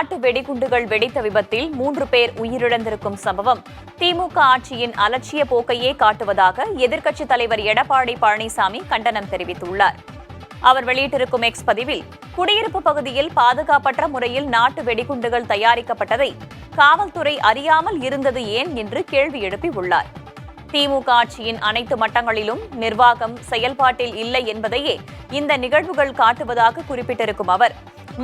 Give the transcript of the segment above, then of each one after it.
நாட்டு வெடிகுண்டுகள் வெடித்த விபத்தில் 3 பேர் உயிரிழந்திருக்கும் சம்பவம் திமுக ஆட்சியின் அலட்சிய போக்கையே காட்டுவதாக எதிர்க்கட்சித் தலைவர் எடப்பாடி பழனிசாமி கண்டனம் தெரிவித்துள்ளார். அவர் வெளியிட்டிருக்கும் எக்ஸ் பதிவில், குடியிருப்பு பகுதியில் பாதுகாப்பற்ற முறையில் நாட்டு வெடிகுண்டுகள் தயாரிக்கப்பட்டதை காவல்துறை அறியாமல் இருந்தது ஏன் என்று கேள்வி எழுப்பியுள்ளார். திமுக ஆட்சியின் அனைத்து மட்டங்களிலும் நிர்வாகம் செயல்பாட்டில் இல்லை என்பதையே இந்த நிகழ்வுகள் காட்டுவதாக குறிப்பிட்டிருக்கும் அவர்,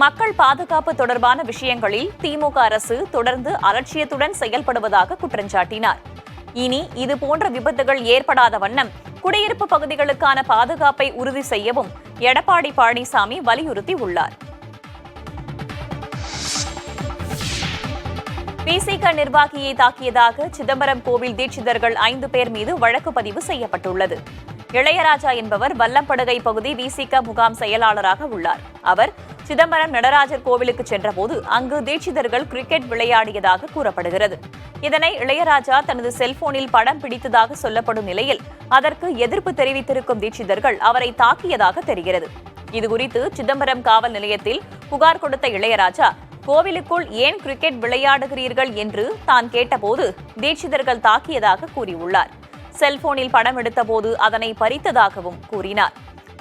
மக்கள் பாதுகாப்பு தொடர்பான விஷயங்களில் திமுக அரசு தொடர்ந்து அலட்சியத்துடன் செயல்படுவதாக குற்றஞ்சாட்டினார். இனி இதுபோன்ற விபத்துகள் ஏற்படாத வண்ணம் குடியிருப்பு பகுதிகளுக்கான பாதுகாப்பை உறுதி செய்யவும் எடப்பாடி பழனிசாமி வலியுறுத்தியுள்ளார். விசிக நிர்வாகியை தாக்கியதாக சிதம்பரம் கோவில் தீட்சிதர்கள் 5 பேர் மீது வழக்கு பதிவு செய்யப்பட்டுள்ளது. இளையராஜா என்பவர் வல்லம்படுகை பகுதி விசிக முகாம் செயலாளராக உள்ளார். அவர் சிதம்பரம் நடராஜர் கோவிலுக்கு சென்றபோது அங்கு தீட்சிதர்கள் கிரிக்கெட் விளையாடியதாக கூறப்படுகிறது. இதனை இளையராஜா தனது செல்போனில் படம் பிடித்ததாக சொல்லப்படும் நிலையில் அதற்கு எதிர்ப்பு தெரிவித்திருக்கும் தீட்சிதர்கள் அவரை தாக்கியதாக தெரிகிறது. இதுகுறித்து சிதம்பரம் காவல் நிலையத்தில் புகார் கொடுத்த இளையராஜா, கோவிலுக்குள் ஏன் கிரிக்கெட் விளையாடுகிறீர்கள் என்று தான் கேட்டபோது தீட்சிதர்கள் தாக்கியதாக கூறியுள்ளார். செல்போனில் படம் எடுத்தபோது அதனை பறித்ததாகவும் கூறினார்.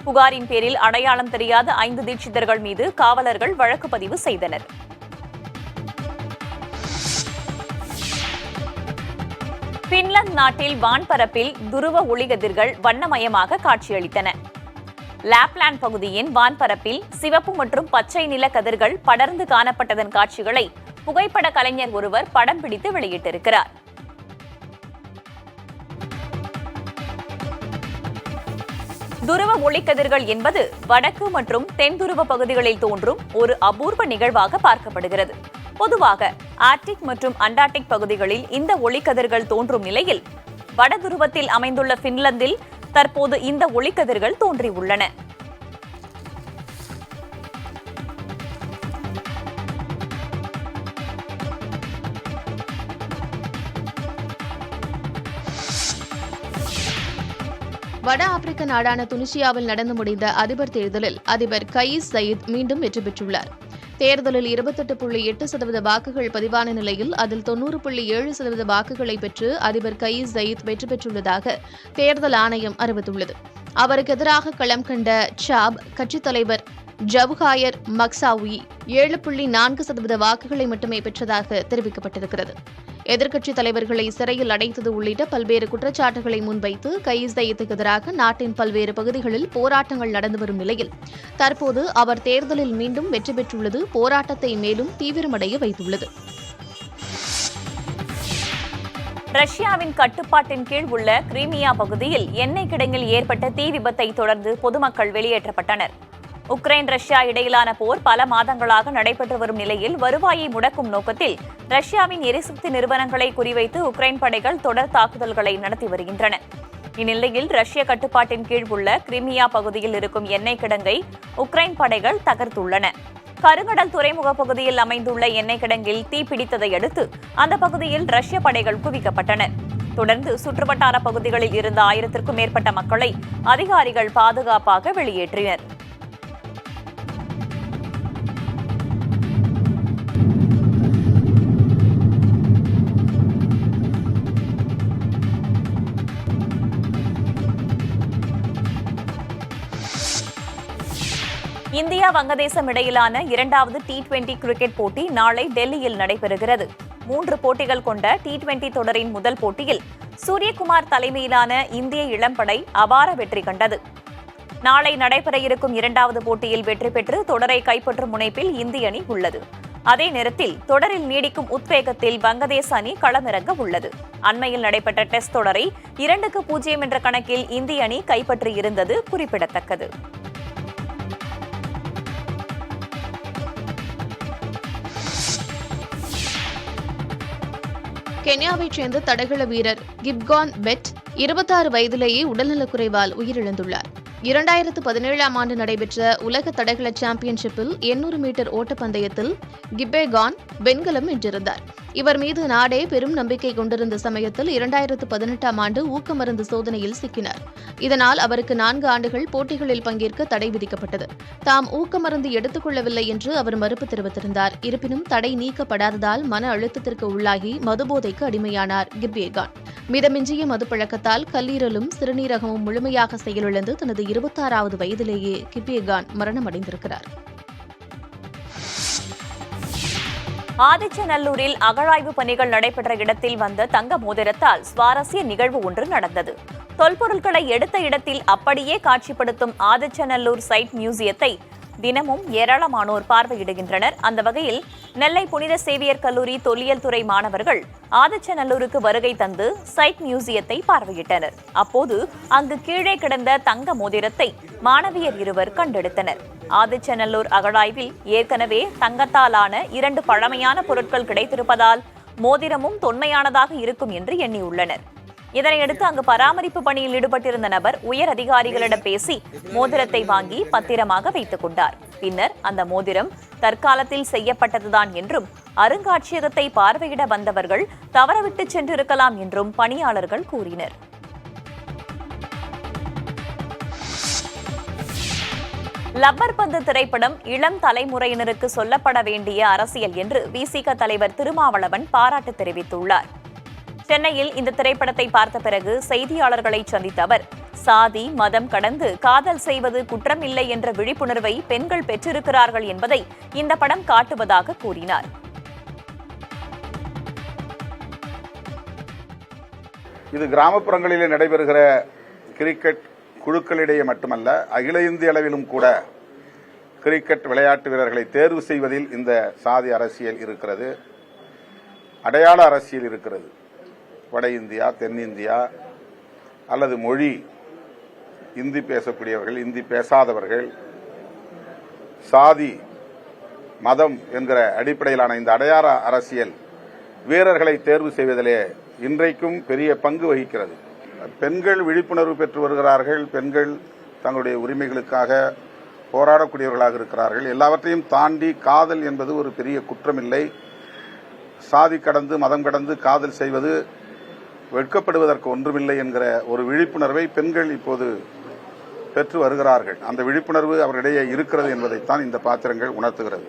புகாரின் பேரில் அடையாளம் தெரியாத 5 தீட்சிதர்கள் மீது காவலர்கள் வழக்கு பதிவு செய்தனர். பின்லாந்து நாட்டில் வான்பரப்பில் துருவ ஒளிக்கதிர்கள் வண்ணமயமாக காட்சியளித்தன. லாப்லாந்து பகுதியின் வான்பரப்பில் சிவப்பு மற்றும் பச்சை நில கதிர்கள் படர்ந்து காணப்பட்டதன் காட்சிகளை புகைப்பட கலைஞர் ஒருவர் படம் பிடித்து வெளியிட்டிருக்கிறார். துருவ ஒளிக்கதிர்கள் என்பது வடக்கு மற்றும் தென் துருவ பகுதிகளில் தோன்றும் ஒரு அபூர்வ நிகழ்வாக பார்க்கப்படுகிறது. பொதுவாக ஆர்டிக் மற்றும் அண்டார்டிக் பகுதிகளில் இந்த ஒளிக்கதிர்கள் தோன்றும் நிலையில் வடதுருவத்தில் அமைந்துள்ள பின்லாந்தில் தற்போது இந்த ஒளிக்கதிர்கள் தோன்றியுள்ளன. வட ஆப்பிரிக்க நாடான துனிசியாவில் நடந்து முடிந்த அதிபர் தேர்தலில் அதிபர் கயீஸ் சயீத் மீண்டும் வெற்றி பெற்றுள்ளார். தேர்தலில் 28.8% வாக்குகள் பதிவான நிலையில் அதில் 90.7% வாக்குகளை பெற்று அதிபர் கயீஸ் சயீத் வெற்றி பெற்றுள்ளதாக தேர்தல் ஆணையம் அறிவித்துள்ளது. அவருக்கு எதிராக களம் கண்ட சாப் கட்சித் தலைவர் ஜவுஹாயர் மக்சாவி 7.4% வாக்குகளை மட்டுமே பெற்றதாக தெரிவிக்கப்பட்டிருக்கிறது. எதிர்க்கட்சித் தலைவர்களை சிறையில் அடைத்தது உள்ளிட்ட பல்வேறு குற்றச்சாட்டுகளை முன்வைத்து கயீஸ் சயீத்துக்கு எதிராக நாட்டின் பல்வேறு பகுதிகளில் போராட்டங்கள் நடந்து வரும் நிலையில் தற்போது அவர் தேர்தலில் மீண்டும் வெற்றி பெற்றுள்ளது போராட்டத்தை மேலும் தீவிரமடைய வைத்துள்ளது. ரஷ்யாவின் கட்டுப்பாட்டின் கீழ் உள்ள கிரீமியா பகுதியில் எண்ணெய் கிடங்கில் ஏற்பட்ட தீ விபத்தை தொடர்ந்து பொதுமக்கள் வெளியேற்றப்பட்டனர். உக்ரைன் ரஷ்யா இடையிலான போர் பல மாதங்களாக நடைபெற்று வரும் நிலையில் வருவாயை முடக்கும் நோக்கத்தில் ரஷ்யாவின் எரிசக்தி நிறுவனங்களை குறிவைத்து உக்ரைன் படைகள் தொடர் தாக்குதல்களை நடத்தி வருகின்றன. இந்நிலையில் ரஷ்ய கட்டுப்பாட்டின் கீழ் உள்ள கிரிமியா பகுதியில் இருக்கும் எண்ணெய் கிடங்கை உக்ரைன் படைகள் தகர்த்துள்ளன. கருங்கடல் துறைமுக பகுதியில் அமைந்துள்ள எண்ணெய் கிடங்கில் தீப்பிடித்ததை அடுத்து அந்த பகுதியில் ரஷ்ய படைகள் குவிக்கப்பட்டனர். தொடர்ந்து சுற்றுவட்டார பகுதிகளில் இருந்த 1000க்கும் மேற்பட்ட மக்களை அதிகாரிகள் பாதுகாப்பாக வெளியேற்றினர். இந்தியா வங்கதேசம் இடையிலான 2வது T20 கிரிக்கெட் போட்டி நாளை டெல்லியில் நடைபெறுகிறது. 3 போட்டிகள் கொண்ட T20 தொடரின் முதல் போட்டியில் சூரியகுமார் தலைமையிலான இந்திய இளம்படை அபார வெற்றி கண்டது. நாளை நடைபெற இருக்கும் 2வது போட்டியில் வெற்றி பெற்று தொடரை கைப்பற்றும் முனைப்பில் இந்திய அணி உள்ளது. அதே நேரத்தில் தொடரில் நீடிக்கும் உத்வேகத்தில் வங்கதேச அணி களமிறங்க உள்ளது. அண்மையில் நடைபெற்ற டெஸ்ட் தொடரை 2-0 என்ற கணக்கில் இந்திய அணி கைப்பற்றியிருந்தது குறிப்பிடத்தக்கது. கென்யாவைச் சேர்ந்த தடகள வீரர் கிப்கான் பெட் 26 வயதிலேயே உடல்நலக்குறைவால் உயிரிழந்துள்ளார். 2017ஆம் ஆண்டு நடைபெற்ற உலக தடகள சாம்பியன்ஷிப்பில் 800 மீட்டர் ஓட்டப்பந்தயத்தில் கிப்பேகான் வெண்கலம் வென்றிருந்தார். இவர் மீது நாடே பெரும் நம்பிக்கை கொண்டிருந்த சமயத்தில் 2018ஆம் ஆண்டு ஊக்க மருந்து சோதனையில் சிக்கினார். இதனால் அவருக்கு 4 ஆண்டுகள் போட்டிகளில் பங்கேற்க தடை விதிக்கப்பட்டது. தாம் ஊக்க மருந்து எடுத்துக் கொள்ளவில்லை என்று அவர் மறுப்பு தெரிவித்திருந்தார். இருப்பினும் தடை நீக்கப்படாததால் மன அழுத்தத்திற்கு உள்ளாகி மதுபோதைக்கு அடிமையானார் கிப்பியே கான். மிதமிஞ்சிய மதுப்பழக்கத்தால் கல்லீரலும் சிறுநீரகமும் முழுமையாக செயலிழந்து தனது 26வது வயதிலேயே கிப்பியே கான் மரணமடைந்திருக்கிறார். ஆதிச்சநல்லூரில் அகழாய்வு பணிகள் நடைபெற்ற இடத்தில் வந்த தங்க மோதிரத்தால் சுவாரஸ்ய நிகழ்வு ஒன்று நடந்தது. தொல்பொருட்களை எடுத்த இடத்தில் அப்படியே காட்சிப்படுத்தும் ஆதிச்சநல்லூர் சைட் மியூசியத்தை தினமும் ஏராளமானோர் பார்வையிடுகின்றனர். அந்த வகையில் நெல்லை புனித சேவியர் கல்லூரி தொல்லியல் துறை மாணவர்கள் ஆதிச்சநல்லூருக்கு வருகை தந்து சைட் மியூசியத்தை பார்வையிட்டனர். அப்போது அங்கு கீழே கிடந்த தங்க மோதிரத்தை மாணவியர் இருவர் கண்டெடுத்தனர். ஆதிச்சநல்லூர் அகழாய்வில் ஏற்கனவே தங்கத்தாலான 2 பழமையான பொருட்கள் கிடைத்திருப்பதால் மோதிரமும் தொன்மையானதாக இருக்கும் என்று எண்ணியுள்ளனர். இதனையடுத்து அங்கு பராமரிப்பு பணியில் ஈடுபட்டிருந்த நபர் உயர் அதிகாரிகளிடம் பேசி மோதிரத்தை வாங்கி பத்திரமாக வைத்துக் கொண்டார். பின்னர் அந்த மோதிரம் தற்காலத்தில் செய்யப்பட்டதுதான் என்றும் அருங்காட்சியகத்தை பார்வையிட வந்தவர்கள் தவறவிட்டு சென்றிருக்கலாம் என்றும் பணியாளர்கள் கூறினர். லப்பர் பந்து திரைப்படம் இளம் தலைமுறையினருக்கு சொல்லப்பட வேண்டிய அரசியல் என்று விசிக தலைவர் திருமாவளவன் பாராட்டு தெரிவித்துள்ளார். சென்னையில் இந்த திரைப்படத்தை பார்த்த பிறகு செய்தியாளர்களை சந்தித்த அவர், சாதி மதம் கடந்து காதல் செய்வது குற்றமில்லை என்ற விழிப்புணர்வை பெண்கள் பெற்றிருக்கிறார்கள் என்பதை இந்த படம் காட்டுவதாக கூறினார். இது கிராமப்புறங்களிலே நடைபெறுகிற கிரிக்கெட் குழுக்களிடையே மட்டுமல்ல, அகில இந்திய அளவிலும் கூட கிரிக்கெட் விளையாட்டு வீரர்களை தேர்வு செய்வதில் இந்த சாதி அரசியல் இருக்கிறது, அடையாள அரசியல் இருக்கிறது. வட இந்தியா, தென்னிந்தியா அல்லது மொழி இந்தி பேசக்கூடியவர்கள், இந்தி பேசாதவர்கள், சாதி மதம் என்கிற அடிப்படையிலான இந்த அடையாள அரசியல் வீரர்களை தேர்வு செய்வதிலே இன்றைக்கும் பெரிய பங்கு வகிக்கிறது. பெண்கள் விழிப்புணர்வு பெற்று வருகிறார்கள், பெண்கள் தங்களுடைய உரிமைகளுக்காக போராடக்கூடியவர்களாக இருக்கிறார்கள். எல்லாவற்றையும் தாண்டி காதல் என்பது ஒரு பெரிய குற்றமில்லை. சாதி கடந்து மதம் கடந்து காதல் செய்வது வெட்கப்படுவதற்கு ஒன்றுமில்லை என்கிற ஒரு விழிப்புணர்வை பெண்கள் இப்போது பெற்று வருகிறார்கள். அந்த விழிப்புணர்வு அவர்களிடையே இருக்கிறது என்பதைத்தான் இந்த பாத்திரங்கள் உணர்த்துகிறது.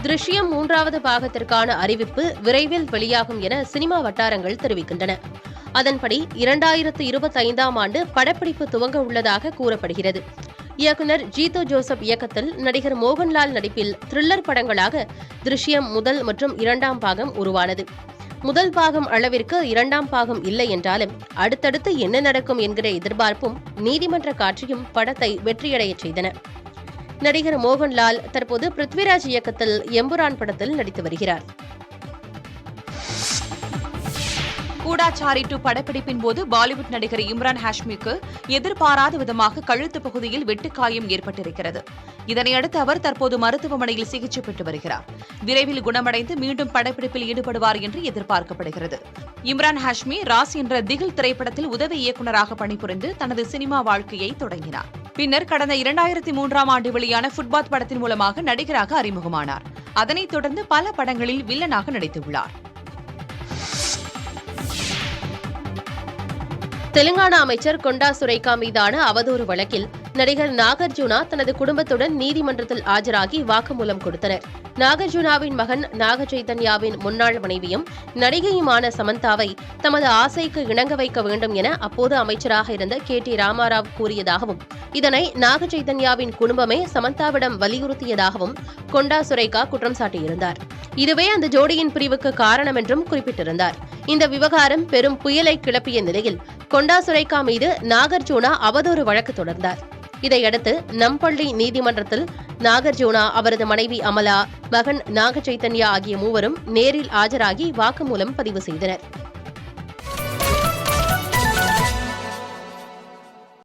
திருஷ்யம் 3வது பாகத்திற்கான அறிவிப்பு விரைவில் வெளியாகும் என சினிமா வட்டாரங்கள் தெரிவிக்கின்றன. அதன்படி 2025ஆம் ஆண்டு படப்பிடிப்பு துவங்க உள்ளதாக கூறப்படுகிறது. இயக்குநர் ஜீதோ ஜோசப் இயக்கத்தில் நடிகர் மோகன்லால் நடிப்பில் த்ரில்லர் படங்களாக திருஷ்யம் 1 மற்றும் 2ஆம் பாகம் உருவானது. 1 பாகம் அளவிற்கு 2ஆம் பாகம் இல்லை என்றாலும் அடுத்தடுத்து என்ன நடக்கும் என்கிற எதிர்பார்ப்பும் நீதிமன்ற காட்சியும் படத்தை வெற்றியடையச் செய்தன. நடிகர் மோகன்லால் தற்போது பிருத்விராஜ் இயக்கத்தில் எம்புரான் படத்தில் நடித்து வருகிறார். கூடாச்சாரி 2 படப்பிடிப்பின் போது பாலிவுட் நடிகர் இம்ரான் ஹாஷ்மிக்கு எதிர்பாராத விதமாக கழுத்து பகுதியில் வெட்டுக்காயம் ஏற்பட்டிருக்கிறது. இதனையடுத்து அவர் தற்போது மருத்துவமனையில் சிகிச்சை பெற்று வருகிறார். விரைவில் குணமடைந்து மீண்டும் படப்பிடிப்பில் ஈடுபடுவார் என்று எதிர்பார்க்கப்படுகிறது. இம்ரான் ஹாஷ்மி ராஸ் என்ற திகில் திரைப்படத்தில் உதவி இயக்குநராக பணிபுரிந்து தனது சினிமா வாழ்க்கையை தொடங்கினார். பின்னர் கடந்த 2003ஆம் ஆண்டு வெளியான ஃபுட்பாத் படத்தின் மூலமாக நடிகராக அறிமுகமானார். அதனைத் தொடர்ந்து பல படங்களில் வில்லனாக நடித்துள்ளார். தெலுங்கானா அமைச்சர் கொண்டா சுரேகா மீதான அவதூறு வழக்கில் நடிகர் நாகார்ஜுனா தனது குடும்பத்துடன் நீதிமன்றத்தில் ஆஜராகி வாக்குமூலம் கொடுத்தனர். நாகார்ஜுனாவின் மகன் நாக சைதன்யாவின் முன்னாள் மனைவியும் நடிகையுமான சமந்தாவை தமது ஆசைக்கு இணங்க வைக்க வேண்டும் என அப்போது அமைச்சராக இருந்த KT ராமாராவ் கூறியதாகவும் இதனை நாக சைதன்யாவின் குடும்பமே சமந்தாவிடம் வலியுறுத்தியதாகவும் கொண்டா சுரேகா குற்றம் சாட்டியிருந்தார். இதுவே அந்த ஜோடியின் பிரிவுக்கு காரணம் என்றும் குறிப்பிட்டிருந்தார். இந்த விவகாரம் பெரும் புயலை கிளப்பிய நிலையில் கொண்டா சுரேகா மீது நாகார்ஜுனா அவதூறு வழக்கு தொடர்ந்தார். இதையடுத்து நம்பள்ளி நீதிமன்றத்தில் நாகார்ஜுனா, அவரது மனைவி அமலா, மகன் நாக சைதன்யா ஆகிய மூவரும் நேரில் ஆஜராகி வாக்குமூலம் பதிவு செய்தனர்.